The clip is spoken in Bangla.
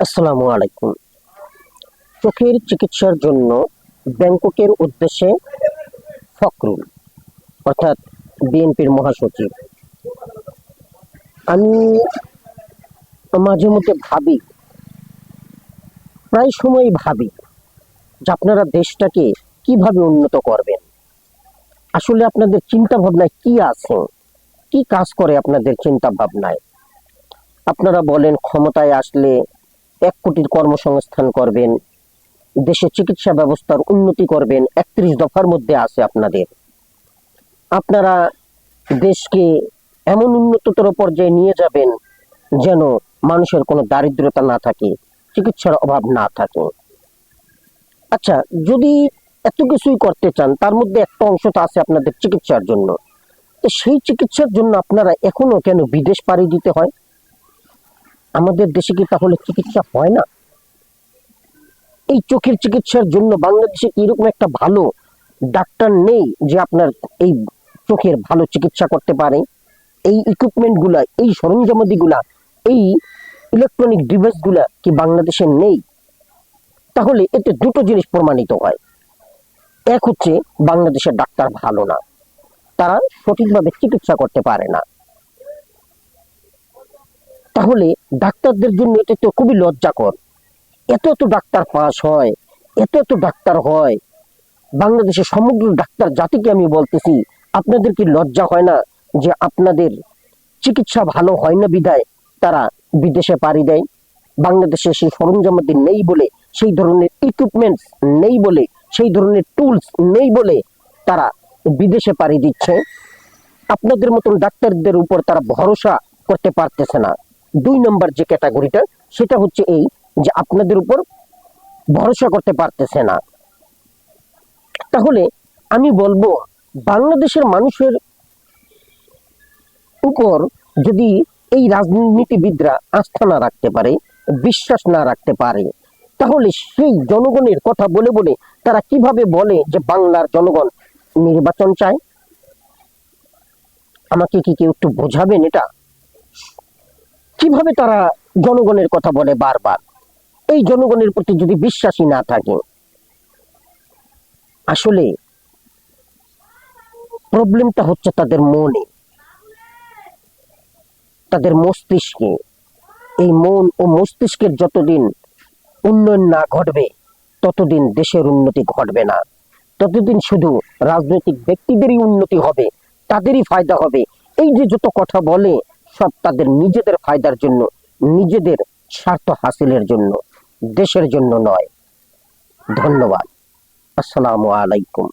আসসালামু আলাইকুম। চোখের চিকিৎসার জন্য ব্যাংককের উদ্দেশ্যে ফখরুল, অর্থাৎ বিএনপির মহাসচিব। আমি মাঝে মধ্যে ভাবি, প্রায় সময় ভাবি যে আপনারা দেশটাকে কিভাবে উন্নত করবেন। আসলে আপনাদের চিন্তা ভাবনায় কি আছে, কি কাজ করে আপনাদের চিন্তা ভাবনায়? আপনারা বলেন ক্ষমতায় আসলে 1 কোটির কর্মসংস্থান করবেন, দেশে চিকিৎসা ব্যবস্থার উন্নতি করবেন, 31 দফার মধ্যে আছে আপনাদের। আপনারা দেশকে এমন উন্নততর পর্যায়ে নিয়ে যাবেন যেন মানুষের কোনো দারিদ্রতা না থাকে, চিকিৎসার অভাব না থাকে। আচ্ছা, যদি এত কিছুই করতে চান, তার মধ্যে একটা অংশ তো আছে আপনাদের চিকিৎসার জন্য। তো সেই চিকিৎসার জন্য আপনারা এখনো কেন বিদেশ পাড়ি দিতে হয়? আমাদের দেশে কি তাহলে চিকিৎসা হয় না? এই চোখের চিকিৎসার জন্য বাংলাদেশে কি এরকম একটা ভালো ডাক্তার নেই যে আপনার এই চোখের ভালো চিকিৎসা করতে পারে? এই ইকুইপমেন্ট গুলা, এই সরঞ্জামাদি গুলা, এই ইলেকট্রনিক ডিভাইস গুলা কি বাংলাদেশে নেই? তাহলে এতে দুটো জিনিস প্রমাণিত হয়। এক হচ্ছে বাংলাদেশের ডাক্তার ভালো না, তারা সঠিকভাবে চিকিৎসা করতে পারে না। তাহলে ডাক্তারদের জন্য এটা তো খুবই লজ্জাকর। এত এত ডাক্তার পাস হয়, এত এত ডাক্তার হয়, বাংলাদেশের সমগ্র ডাক্তার জাতিকে আমি বলতেছি, আপনাদের কি লজ্জা হয় না যে আপনাদের চিকিৎসা ভালো হয় না বিধায় তারা বিদেশে পাড়ি দেয়? বাংলাদেশে সেই সরঞ্জামাদি নেই বলে, সেই ধরনের ইকুইপমেন্টস নেই বলে, সেই ধরনের টুলস নেই বলে তারা বিদেশে পাড়ি দিচ্ছে। আপনাদের মতন ডাক্তারদের উপর তারা ভরসা করতে পারতেছে না। 2 নম্বর যে ক্যাটাগরিটা, সেটা হচ্ছে এই যে আপনাদের উপর ভরসা করতে পারতেছে না। তাহলে আমি বলবো, বাংলাদেশের মানুষের উপর যদি এই রাজনীতিবিদরা আস্থা না রাখতে পারে, বিশ্বাস না রাখতে পারে, তাহলে সেই জনগণের কথা বলে বলে তারা কিভাবে বলে যে বাংলার জনগণ নির্বাচন চায়? আমাকে কি কেউ একটু বোঝাবেন এটা? কিভাবে তারা জনগণের কথা বলে বারবার? এই জনগণের প্রতি যদি বিশ্বাসী না থাকে, আসলে প্রবলেমটা হচ্ছে তাদের মনে, তাদের মস্তিষ্কে। এই মন ও মস্তিষ্কের যতদিন উন্নয়ন না ঘটবে, ততদিন দেশের উন্নতি ঘটবে না। ততদিন শুধু রাজনৈতিক ব্যক্তিদেরই উন্নতি হবে, তাদেরই ফায়দা হবে। এই যে যত কথা বলে, সব তাদের নিজেদের ফায়দার জন্য, নিজেদের স্বার্থ হাসিলের জন্য, দেশের জন্য নয়। ধন্যবাদ। আসসালামু আলাইকুম।